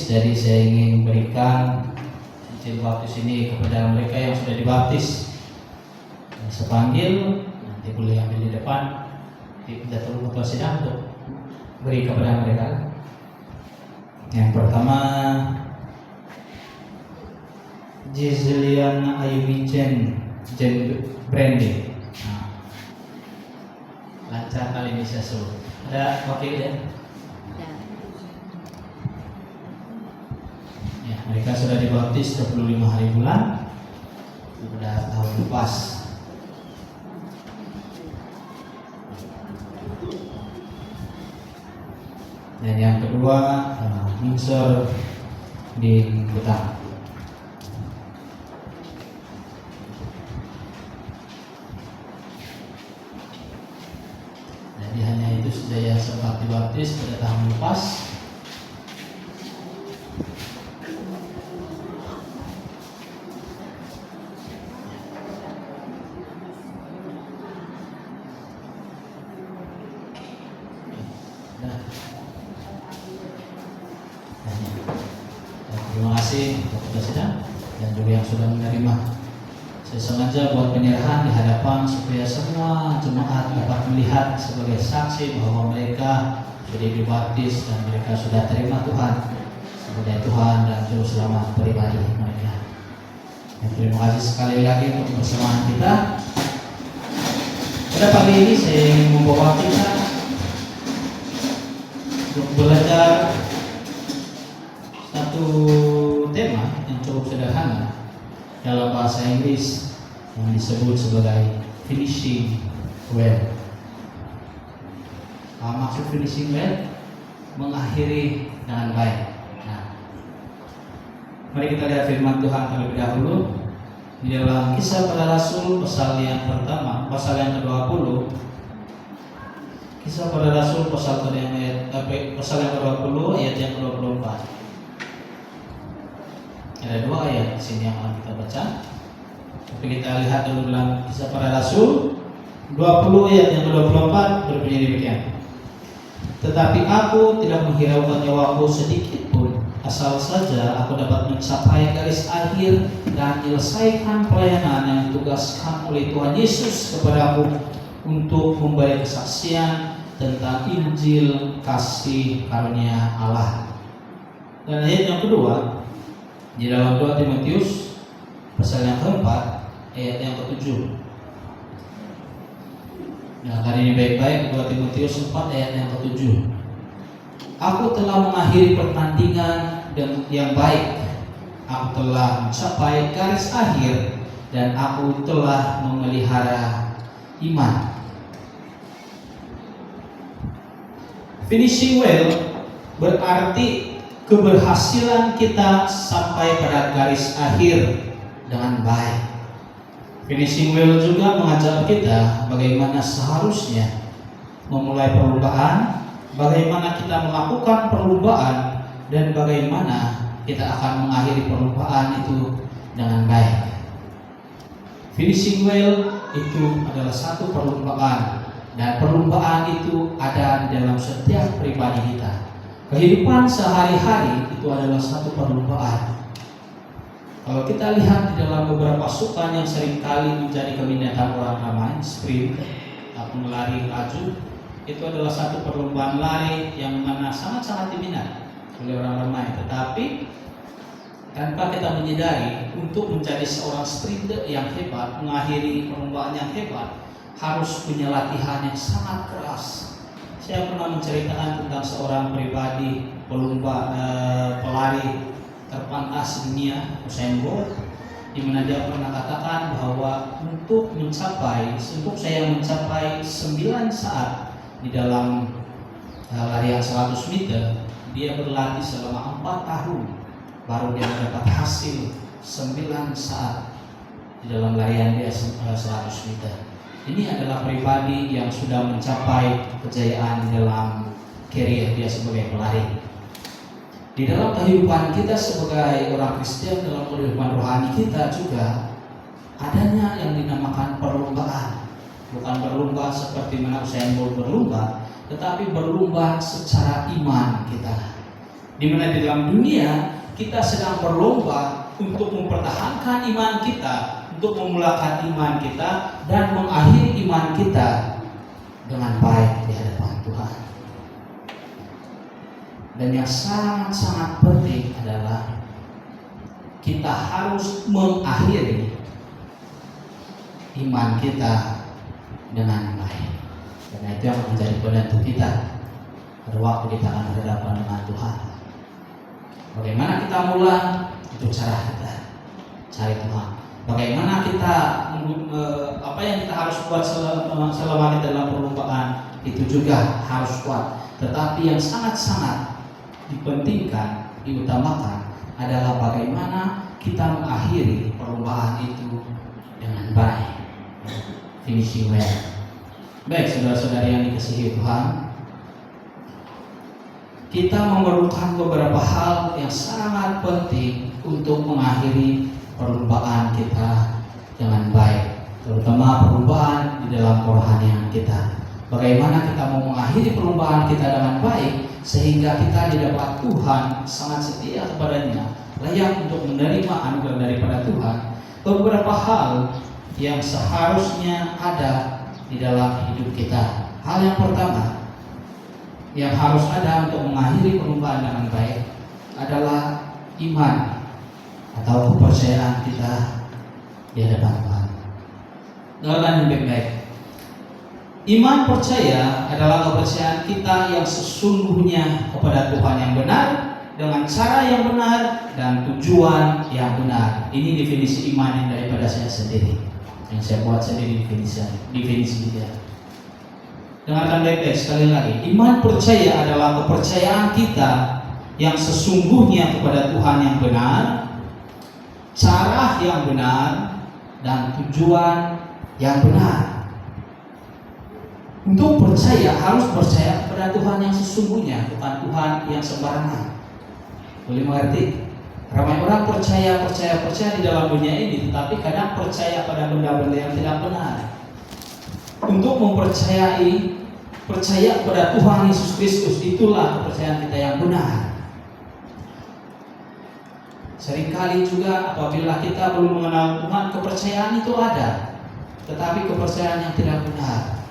dibaptis, jadi saya ingin berikan cincin baptis ini kepada mereka yang sudah dibaptis. Sepanggil nanti boleh ambil di depan, kita tunggu ketua sidang untuk beri kepada mereka. Yang pertama, Giselian Ayumi Jen Brandy. Lancar kali ini saya suruh. Ada wakil ya? Ya, mereka sudah dibaptis 25 hari bulan, sudah tahun lepas. Dan yang kedua, Mingsor di Butang. Jadi hanya itu saja yang sempat dibaptis pada tahun lepas. Terima kasih kepada sidang dan juga yang sudah menerima. Saya sengaja buat penyerahan di hadapan supaya semua jemaat dapat melihat sebagai saksi bahwa mereka sudah dibaptis dan mereka sudah terima Tuhan sebagai Tuhan dan Juru Selamat pribadi mereka. Dan terima kasih sekali lagi untuk persembahan kita. Pada pagi ini saya ingin membawa kita untuk belajar satu tema yang cukup sederhana dalam bahasa Inggris yang disebut sebagai finishing well. Maksud finishing well, mengakhiri dengan baik. Nah, mari kita lihat firman Tuhan terlebih dahulu di dalam Kisah Para Rasul pasal yang pertama, pasal yang ke-20. Kisah Para Rasul pasal yang ke-20 ayat yang ke-24. Ada dua ayat di sini yang akan kita baca. Tapi kita lihat dulu dalam Kisah Para Rasul 20 ayat yang ke-24 berbunyi demikian. Tetapi aku tidak menghiraukan nyawaku sedikit pun, asal saja aku dapat mencapai garis akhir dan menyelesaikan pelayanan yang ditugaskan oleh Tuhan Yesus kepadaku untuk memberi kesaksian tentang Injil kasih karunia Allah. Dan ayat yang kedua di dalam 2 Timotius pasal yang keempat ayat yang ke-7. Nah, kali ini baik-baik 2 Timotius 4 ayat yang ke-7. Aku telah mengakhiri pertandingan yang baik. Aku telah mencapai garis akhir dan aku telah memelihara iman. Finishing well berarti keberhasilan kita sampai pada garis akhir dengan baik. Finishing well juga mengajar kita bagaimana seharusnya memulai perlombaan, bagaimana kita melakukan perlombaan, dan bagaimana kita akan mengakhiri perlombaan itu dengan baik. Finishing well itu adalah satu perlombaan, dan perlombaan itu ada di dalam setiap pribadi kita. Kehidupan sehari-hari itu adalah satu perlombaan. Kalau kita lihat di dalam beberapa pasukan yang seringkali menjadi keminatan orang ramai, sprint atau melari laju, itu adalah satu perlombaan lari yang mana sangat-sangat diminati oleh orang ramai. Tetapi tanpa kita menyadari, untuk menjadi seorang sprinter yang hebat, mengakhiri perlombaan yang hebat, harus punya latihan yang sangat keras. Saya pernah menceritakan tentang seorang pribadi pelari terpantas dunia, Usain Bolt, di mana dia pernah katakan bahwa untuk saya mencapai 9 saat di dalam larian 100 meter, dia berlatih selama 4 tahun baru dia mendapat hasil 9 saat di dalam larian dia 100 meter. Ini adalah pribadi yang sudah mencapai kejayaan dalam karier dia sebagai pelari. Di dalam kehidupan kita sebagai orang Kristen, dalam kehidupan rohani kita juga adanya yang dinamakan perlombaan. Bukan berlomba seperti mana Usain Bolt berlomba, tetapi berlomba secara iman kita. Di mana di dalam dunia kita sedang berlomba untuk mempertahankan iman kita, untuk memulakan iman kita dan mengakhiri iman kita dengan baik di hadapan Tuhan. Dan yang sangat-sangat penting adalah kita harus mengakhiri iman kita dengan baik. Karena itu yang menjadi penentu kita pada waktu kita akan berhadapan dengan Tuhan. Bagaimana kita mulai? Itu cara kita cari Tuhan. Bagaimana kita apa yang kita harus buat selama kita dalam perlombaan itu juga harus kuat. Tetapi yang sangat-sangat dipentingkan, diutamakan adalah bagaimana kita mengakhiri perlombaan itu dengan baik. Finishing well. Baik, saudara-saudari yang dikasihi Tuhan, kita memerlukan beberapa hal yang sangat penting untuk mengakhiri perlombaan kita dengan baik, terutama perlombaan di dalam kerohanian kita. Bagaimana kita mau mengakhiri perlombaan kita dengan baik sehingga kita di depan Tuhan sangat setia kepadanya, layak untuk menerima anugerah daripada Tuhan. Beberapa hal yang seharusnya ada di dalam hidup kita. Hal yang pertama yang harus ada untuk mengakhiri perlombaan dengan baik adalah iman atau kepercayaan kita di hadapan Tuhan. Dengarkan yang baik-baik. Iman percaya adalah kepercayaan kita yang sesungguhnya kepada Tuhan yang benar, dengan cara yang benar dan tujuan yang benar. Ini definisi iman yang daripada saya sendiri, yang saya buat sendiri definisi dia. Dengarkan baik-baik sekali lagi. Iman percaya adalah kepercayaan kita yang sesungguhnya kepada Tuhan yang benar, cara yang benar dan tujuan yang benar. Untuk percaya harus percaya kepada Tuhan yang sesungguhnya, bukan Tuhan yang sembarangan. Boleh mengerti? Ramai orang percaya di dalam dunia ini, tetapi kadang percaya pada benda-benda yang tidak benar. Untuk percaya kepada Tuhan Yesus Kristus, itulah kepercayaan kita yang benar. Seringkali juga apabila kita belum mengenal Tuhan, kepercayaan itu ada, tetapi kepercayaan yang tidak benar.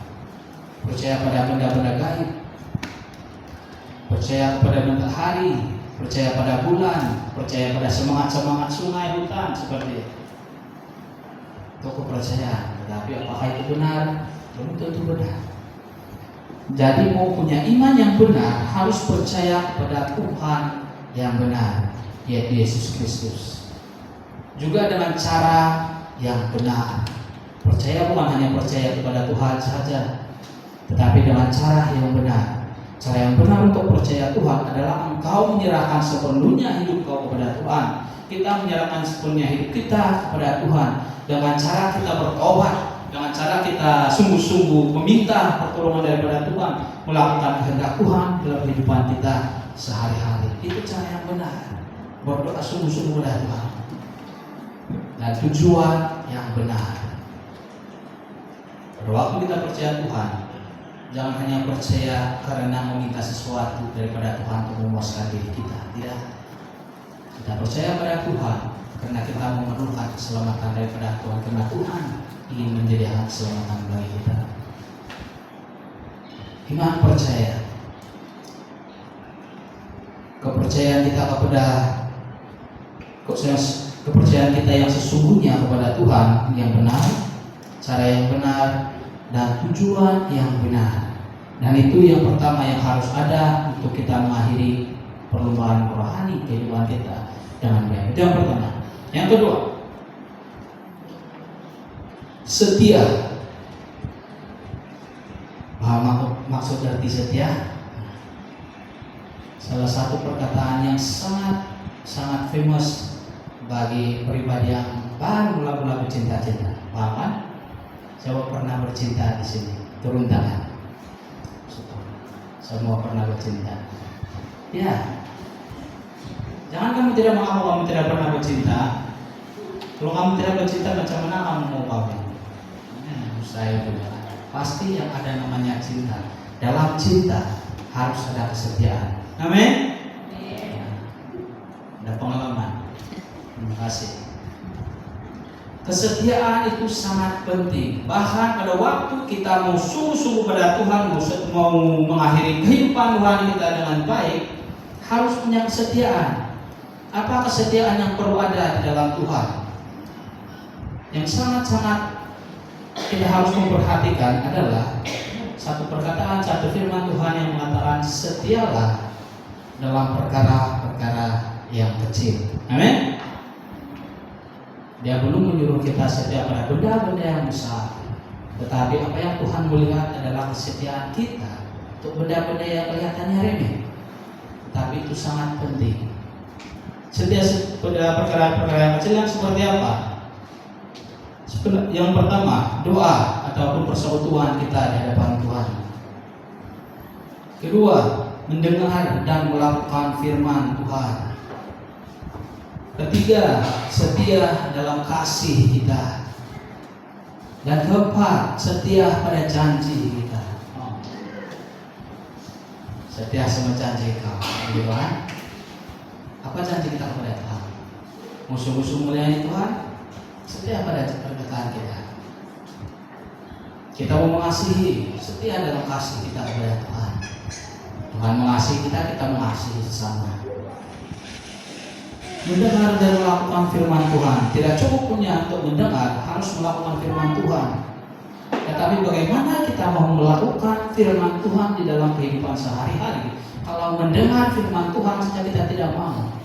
Percaya pada benda-benda gaib, percaya kepada matahari, percaya pada bulan, percaya pada semangat-semangat sungai, hutan, seperti itu. Itu kepercayaan, tetapi apakah itu benar? Belum tentu benar. Jadi mau punya iman yang benar, harus percaya kepada Tuhan yang benar, yaitu Yesus Kristus. Juga dengan cara yang benar. Percaya bukan hanya percaya kepada Tuhan saja, tetapi dengan cara yang benar. Cara yang benar untuk percaya Tuhan adalah engkau menyerahkan sepenuhnya hidup kau kepada Tuhan. Kita menyerahkan sepenuhnya hidup kita kepada Tuhan dengan cara kita bertobat, dengan cara kita sungguh-sungguh meminta pertolongan daripada Tuhan, melakukan kehendak Tuhan dalam kehidupan kita sehari-hari. Itu cara yang benar. Berdoa sungguh-sungguh kepada Tuhan dan tujuan yang benar. Pada waktu kita percaya Tuhan, jangan hanya percaya karena meminta sesuatu daripada Tuhan untuk memuaskan diri kita. Tidak. Kita percaya pada Tuhan karena kita memerlukan keselamatan daripada Tuhan, karena Tuhan ingin menjadi keselamatan bagi kita. Iman percaya, kepercayaan kita kepercayaan kita yang sesungguhnya kepada Tuhan yang benar, cara yang benar dan tujuan yang benar. Dan itu yang pertama yang harus ada untuk kita mengakhiri perlombaan rohani kehidupan kita dengan baik. Itu yang pertama. Yang kedua, setia. Paham maksud arti setia? Salah satu perkataan yang sangat famous bagi pribadi yang baru mula-mula bercinta-cinta. Paham kan? Siapa pernah bercinta di sini? Turun tangan. Semua pernah bercinta. Ya. Jangan kamu tidak mengaku kamu tidak pernah bercinta. Kalau kamu tidak bercinta, macam mana kamu mau kawin? Saya bilang, pasti yang ada namanya cinta. Dalam cinta harus ada kesetiaan. Amin. Kesetiaan itu sangat penting. Bahkan pada waktu kita mau sungguh-sungguh pada Tuhan, mau mengakhiri kehidupan rohani kita dengan baik, harus punya kesetiaan. Apa kesetiaan yang perlu ada di dalam Tuhan? Yang sangat-sangat kita harus memperhatikan adalah satu perkataan, satu firman Tuhan yang mengatakan setialah dalam perkara-perkara yang kecil. Amin. Dia belum menyuruh kita setia pada benda-benda yang besar, tetapi apa yang Tuhan melihat adalah kesetiaan kita untuk benda-benda yang kelihatannya remeh, tapi itu sangat penting. Setia pada perkara-perkara yang kecil yang seperti apa? Yang pertama, doa ataupun persekutuan kita di hadapan Tuhan. Kedua, mendengar dan melakukan firman Tuhan. Ketiga, setia dalam kasih kita. Dan keempat, setia pada janji kita. Setia sama janji kau, kan? Apa janji kita kepada Tuhan? Musuh-musuh melayani Tuhan, setia pada perkataan kita. Kita mau mengasihi, setia dalam kasih kita kepada Tuhan. Tuhan mengasihi kita, kita mengasihi sesama. Mendengar dan melakukan firman Tuhan. Tidak cukup punya untuk mendengar, harus melakukan firman Tuhan. Tetapi bagaimana kita mau melakukan firman Tuhan di dalam kehidupan sehari-hari kalau mendengar firman Tuhan saja kita tidak mau?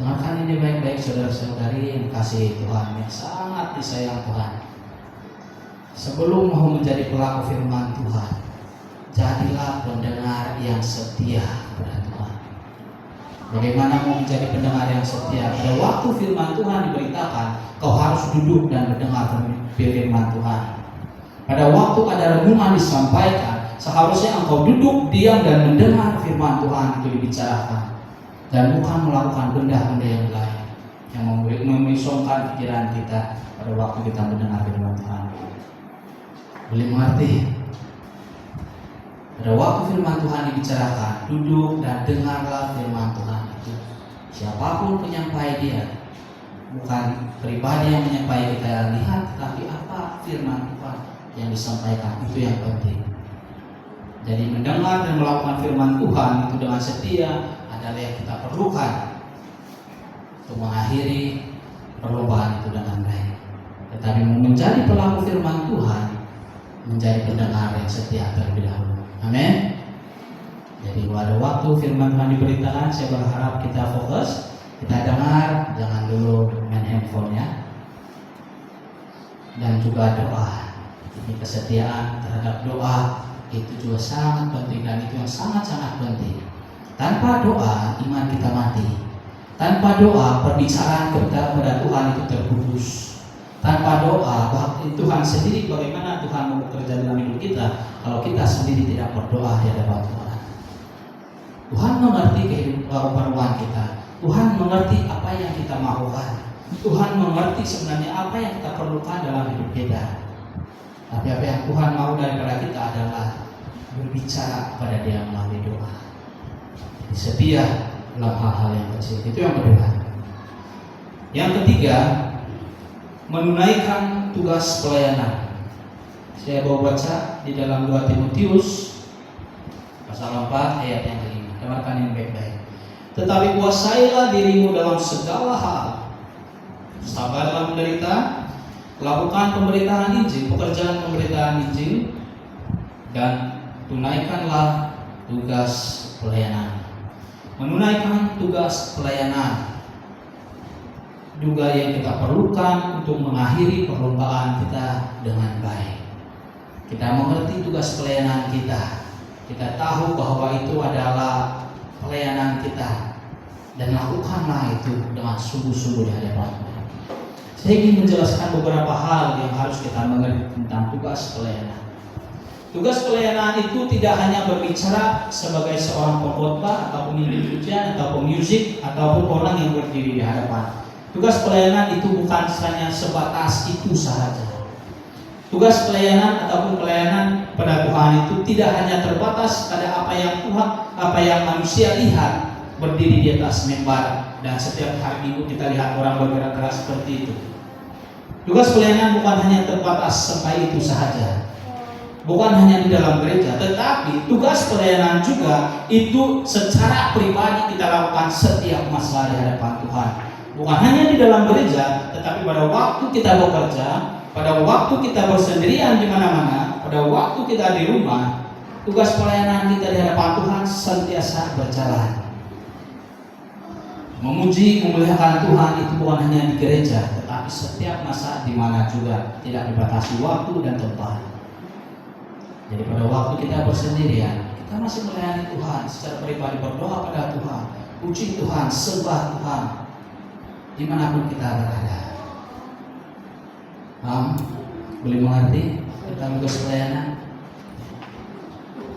Dengarkan ini baik-baik saudara-saudari yang kasih Tuhan, yang sangat disayang Tuhan. Sebelum mau menjadi pelaku firman Tuhan, jadilah pendengar yang setia kepada Tuhan. Bagaimana mau menjadi pendengar yang setia? Pada waktu firman Tuhan diberitakan, kau harus duduk dan mendengar firman Tuhan. Pada waktu ada renungan disampaikan, seharusnya engkau duduk, diam dan mendengar firman Tuhan itu dibicarakan, dan bukan melakukan benda-benda yang lain yang memisongkan pikiran kita pada waktu kita mendengar firman Tuhan. Boleh mengerti? Pada waktu firman Tuhan dibicarakan, duduk dan dengarlah firman Tuhan itu. Siapapun penyampai dia, bukan pribadi yang menyampai kita lihat, tapi apa firman Tuhan yang disampaikan, itu yang penting. Jadi mendengar dan melakukan firman Tuhan itu dengan setia adalah yang kita perlukan untuk mengakhiri perlombaan itu dengan baik. Tetapi menjadi pelaku firman Tuhan, menjadi pendengar yang setia terlebih dahulu. Amin. Jadi pada waktu firman Tuhan diberitakan, saya berharap kita fokus, kita dengar, jangan dulu main handphonenya, dan juga doa. Ini kesetiaan terhadap doa itu juga sangat penting, dan itu yang sangat-sangat penting. Tanpa doa iman kita mati. Tanpa doa perbicaraan kita kepada Tuhan itu terputus. Tanpa doa Tuhan sendiri, bagaimana Tuhan mau bekerja dalam hidup kita kalau kita sendiri tidak berdoa di hadapan Tuhan? Tuhan mengerti keperluan kita. Tuhan mengerti apa yang kita maukan. Tuhan mengerti sebenarnya apa yang kita perlukan dalam hidup kita. Tapi apa yang Tuhan mau daripada kita adalah berbicara kepada Dia melalui doa. Setia dalam hal-hal yang kecil. Itu yang kedua. Yang ketiga, menunaikan tugas pelayanan. Saya bawa baca di dalam 2 Timotius pasal 4 ayat yang kelima. Dengarkan yang baik-baik. Tetapi kuasailah dirimu dalam segala hal, sabarlah menderita, lakukan pemberitaan Injil, pekerjaan pemberitaan Injil, dan tunaikanlah tugas pelayanan. Menunaikan tugas pelayanan juga yang kita perlukan untuk mengakhiri perlombaan kita dengan baik. Kita mengerti tugas pelayanan kita. Kita tahu bahwa itu adalah pelayanan kita, dan lakukanlah itu dengan sungguh-sungguh di hadapan Tuhan. Saya ingin menjelaskan beberapa hal yang harus kita mengerti tentang tugas pelayanan. Tugas pelayanan itu tidak hanya berbicara sebagai seorang pengkhotbah ataupun pujian ataupun musik ataupun orang yang berdiri di hadapan. Tugas pelayanan itu bukan hanya sebatas itu saja. Tugas pelayanan ataupun pelayanan pada Tuhan itu tidak hanya terbatas pada apa yang manusia lihat berdiri di atas mimbar dan setiap hari Minggu kita lihat orang bergerak-gerak seperti itu. Tugas pelayanan bukan hanya terbatas sampai itu saja, bukan hanya di dalam gereja, tetapi tugas pelayanan juga itu secara pribadi kita lakukan setiap masa di hadapan Tuhan. Bukan hanya di dalam gereja, tetapi pada waktu kita bekerja, pada waktu kita bersendirian di mana-mana, pada waktu kita di rumah, tugas pelayanan kita di hadapan Tuhan sentiasa berjalan. Memuji, memuliakan Tuhan itu bukan hanya di gereja, tetapi setiap masa di mana juga, tidak dibatasi waktu dan tempat. Jadi pada waktu kita bersendirian, kita masih melayani Tuhan secara pribadi, berdoa pada Tuhan, puji Tuhan, sembah Tuhan, dimanapun kita berada. Boleh mengerti tentang tugas pelayanan?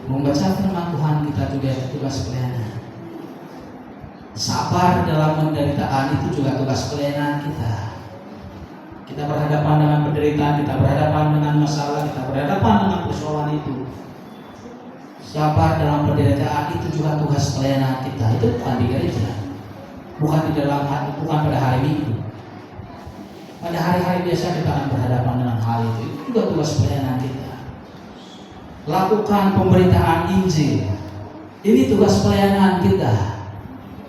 Membaca firman Tuhan kita juga tugas pelayanan. Sabar dalam penderitaan itu juga tugas pelayanan kita. Kita berhadapan dengan penderitaan, kita berhadapan dengan masalah, kita berhadapan dengan persoalan itu. Sabar dalam penderitaan itu juga tugas pelayanan kita. Itu bukan di gereja, bukan di dalam hati, bukan pada hari Minggu. Pada hari-hari biasa kita akan berhadapan dengan hal itu. Itu juga tugas pelayanan kita. Lakukan pemberitaan Injil. Ini tugas pelayanan kita.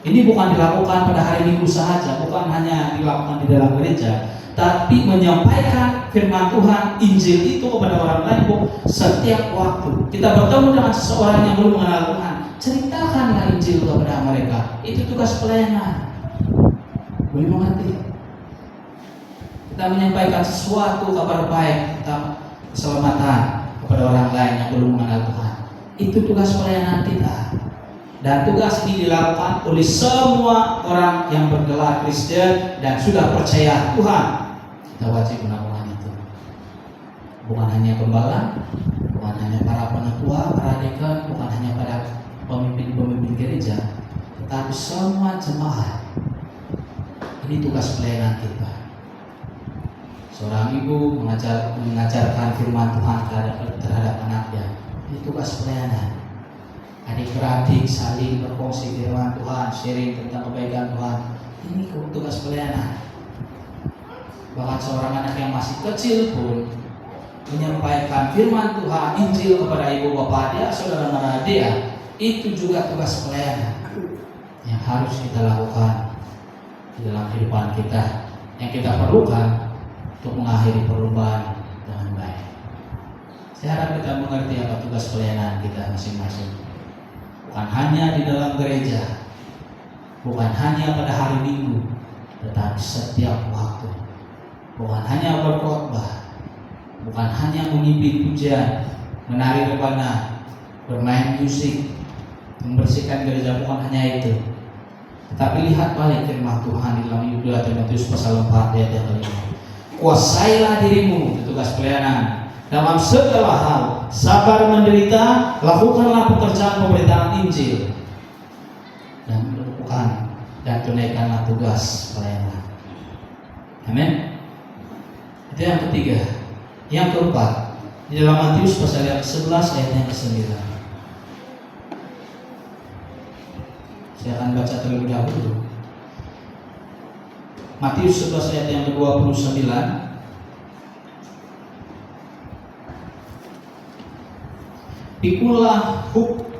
Ini bukan dilakukan pada hari Minggu saja, bukan hanya dilakukan di dalam gereja, tapi menyampaikan firman Tuhan, Injil itu kepada orang lain setiap waktu. Kita bertemu dengan seseorang yang belum mengenal Tuhan, ceritakanlah Injil kepada mereka. Itu tugas pelayanan. Boleh mengerti? Kita menyampaikan sesuatu kabar baik tentang keselamatan kepada orang lain yang belum mengenal Tuhan. Itu tugas pelayanan kita. Dan tugas ini dilakukan oleh semua orang yang bergelar Kristen dan sudah percaya Tuhan. Kita wajib melakukan itu. Bukan hanya gembala, bukan hanya para penatua, para dekan, bukan hanya pada pemimpin-pemimpin gereja, tetapi semua jemaat. Ini tugas pelayanan kita. Seorang ibu mengajarkan firman Tuhan terhadap anaknya. Ini tugas pelayanan. Adik-beradik saling berfungsi firman Tuhan, sharing tentang kebaikan Tuhan. Ini tugas pelayanan. Bahkan seorang anak yang masih kecil pun menyampaikan firman Tuhan, Injil kepada ibu bapak dia, saudara-saudara dia. Itu juga tugas pelayanan yang harus kita lakukan di dalam kehidupan kita, yang kita perlukan untuk mengakhiri perlombaan dengan baik. Saya harap kita mengerti apa tugas pelayanan kita masing-masing. Bukan hanya di dalam gereja, bukan hanya pada hari Minggu, tetapi setiap waktu. Bukan hanya berkhotbah, bukan hanya memimpin pujian, menari rebana, bermain musik, membersihkan gereja, bukan hanya itu. Tetapi lihat balik firman Tuhan di dalam 2 Timotius pasal 4 ayat yang kelima. Kuasailah dirimu, itu tugas pelayanan. Dalam segala hal, sabar menderita, lakukanlah pekerjaan pemberitaan Injil, dan lakukan dan tunaikanlah tugas pelayanan. Amin. Itu yang ketiga. Yang keempat, di dalam Matius pasal 11 ayat yang ke-9. Saya akan baca terlebih dahulu. Matius 11 ayat yang ke-29. Pikulah huk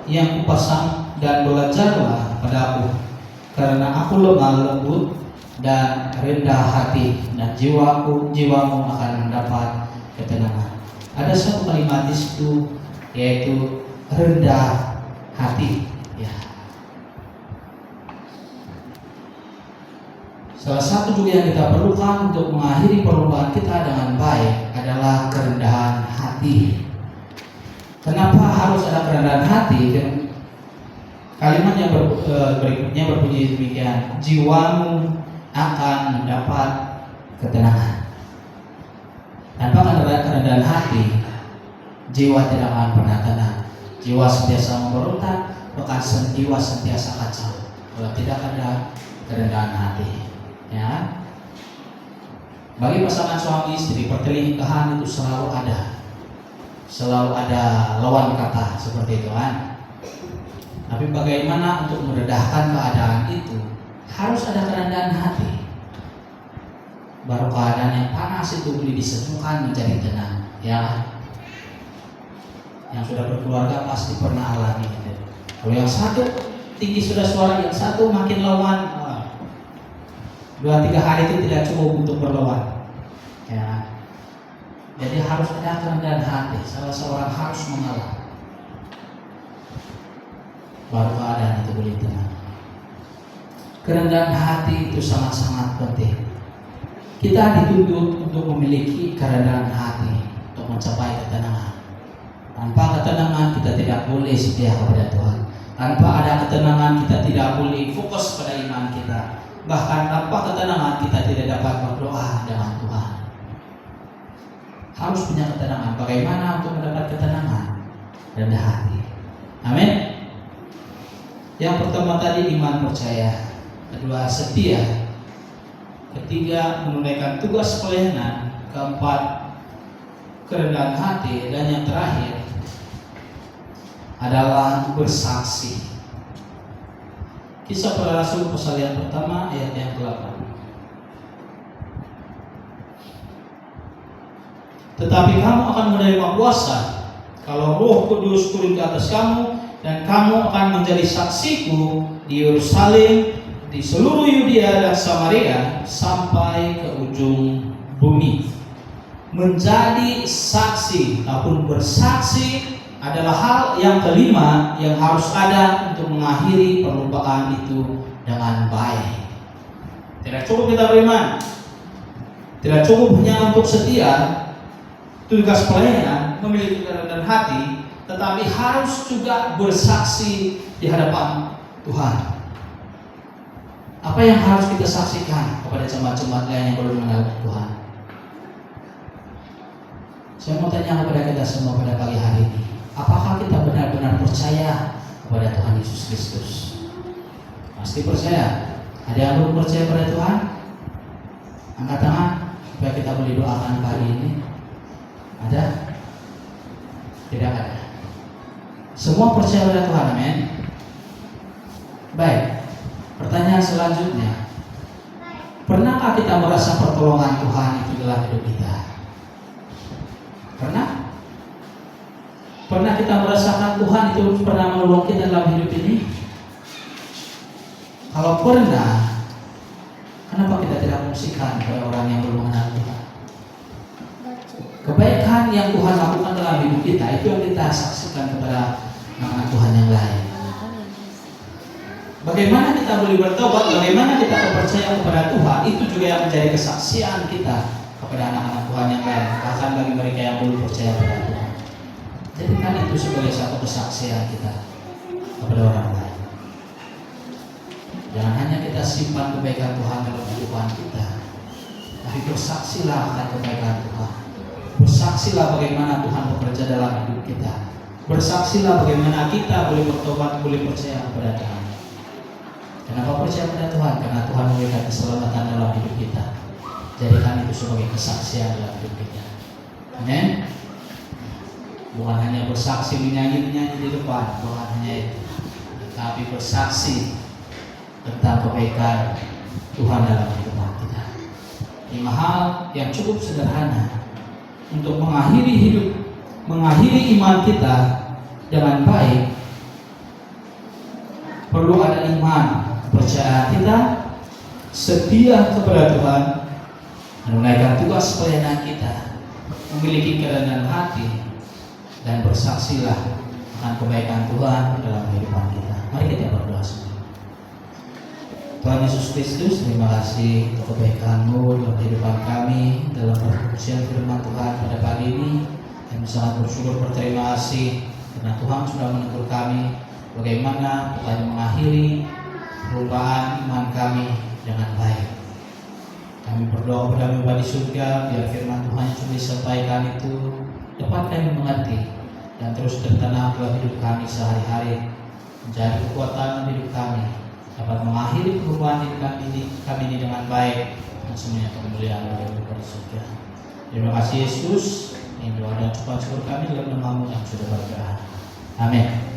yang kupasang dan belajarlah padaku, karena aku lemah lembut dan rendah hati, dan jiwamu akan mendapat ketenangan. Ada satu kalimat di situ, yaitu rendah hati. Ya. Salah satu juga yang kita perlukan untuk mengakhiri perlombaan kita dengan baik adalah kerendahan hati. Kenapa harus ada kerendahan hati? Kalimat yang berikutnya berbunyi demikian: jiwamu akan mendapat ketenangan. Tanpa kerendahan hati, jiwa tidak akan pernah tenang. Jiwa sentiasa memberontak, bahkan jiwa sentiasa kacau kalau tidak ada kerendahan hati. Ya, bagi pasangan suami istri, pertelingkahan itu selalu ada lawan kata seperti itu kan. Tapi bagaimana untuk meredahkan keadaan itu? Harus ada kerendahan hati. baru keadaan yang panas itu boleh disejukkan menjadi tenang, ya. Yang sudah berkeluarga pasti pernah alami gitu. Kalau yang satu tinggi sudah suara, yang satu makin lawan, 2-3 hari itu tidak cukup untuk berlawan, ya. Jadi harus ada kerendahan hati, salah seorang harus mengalah, baru keadaan itu boleh tenang. Kerendahan hati itu sangat-sangat penting. Kita dituntut untuk memiliki kerendahan hati untuk mencapai ketenangan. Tanpa ketenangan kita tidak boleh setia kepada Tuhan. Tanpa ada ketenangan kita tidak boleh fokus pada iman kita. Bahkan tanpa ketenangan kita tidak dapat berdoa dengan Tuhan. Harus punya ketenangan. Bagaimana untuk mendapat ketenangan? Rendah hati. Amin. Yang pertama tadi iman percaya. Kedua setia. Ketiga menunaikan tugas pelayanan. Keempat kerendahan hati. Dan yang terakhir adalah bersaksi. Kisah Para Rasul pasal yang pertama ayat yang ke-8. Tetapi kamu akan menerima kuasa kalau Roh Kudus turun ke atas kamu, dan kamu akan menjadi saksiku di Yerusalem, di seluruh Yudea dan Samaria sampai ke ujung bumi. Menjadi saksi ataupun bersaksi adalah hal yang kelima yang harus ada untuk mengakhiri perlumbaan itu dengan baik. Tidak cukup kita beriman, tidak cukup hanya untuk setia tugas pelayanan, memiliki kerendahan hati, tetapi harus juga bersaksi di hadapan Tuhan. Apa yang harus kita saksikan kepada jemaat-jemaat lain yang belum mengenal Tuhan? Saya mau tanya kepada kita semua pada pagi hari ini, apakah kita benar-benar percaya kepada Tuhan Yesus Kristus? Pasti percaya. Ada yang belum percaya pada Tuhan? Angkat tangan supaya kita boleh doakan pagi ini. Ada? Tidak ada. Semua percaya pada Tuhan, amin. Baik. Pertanyaan selanjutnya, pernahkah kita merasa pertolongan Tuhan itu dalam hidup kita? Pernah? Pernah kita merasakan Tuhan itu pernah menolong kita dalam hidup ini? Kalau pernah, kenapa kita tidak fungsikan kepada orang yang belum mengenal Tuhan? Kebaikan yang Tuhan lakukan dalam hidup kita itu yang kita saksikan kepada anak Tuhan yang lain. Bagaimana kita boleh bertobat, bagaimana kita percaya kepada Tuhan, itu juga yang menjadi kesaksian kita kepada anak-anak Tuhan yang lain, bahkan bagi mereka yang belum percaya kepada Tuhan. Jadikan itu sebagai satu kesaksian kita kepada orang lain. Jangan hanya kita simpan kebaikan Tuhan dalam kehidupan kita, tapi bersaksilah akan kebaikan Tuhan. Bersaksilah bagaimana Tuhan bekerja dalam hidup kita. Bersaksilah bagaimana kita boleh bertobat, boleh percaya kepada Tuhan. Kenapa percaya pada Tuhan? Karena Tuhan memberikan keselamatan dalam hidup kita. Jadikan itu sebagai kesaksian dalam hidup kita. Amin. Bukan hanya bersaksi menyanyi di depan, bukan hanya itu, tapi bersaksi tentang kebaikan Tuhan dalam hidup kita. 5 hal yang cukup sederhana untuk mengakhiri hidup, mengakhiri iman kita dengan baik. Perlu ada iman, kepercayaan kita, setia kepada Tuhan, menunaikan tugas pelayanan kita, memiliki kerendahan hati, dan bersaksilah akan kebaikan Tuhan dalam kehidupan kita. Mari kita berdoa semua. Tuhan Yesus Kristus, terima kasih untuk kebaikan-Mu dalam kehidupan kami, dalam perkongsian firman Tuhan pada pagi ini. Kami sangat bersyukur, berterima kasih karena Tuhan sudah menegur kami bagaimana Tuhan mengakhiri perubahan iman kami dengan baik. Kami berdoa kepada Bapa di surga, biar firman Tuhan yang sudah disampaikan itu dapat kami mengerti dan terus tertanam dalam hidup kami sehari-hari, menjadi kekuatan hidup kami, dapat mengakhiri perubahan hidup kami ini dengan baik, dan semuanya kemuliaan bagi Bapa di surga. Terima kasih Yesus. Ini doa dan ucapan syukur kami dalam nama-Mu yang sudah berkah. Amin.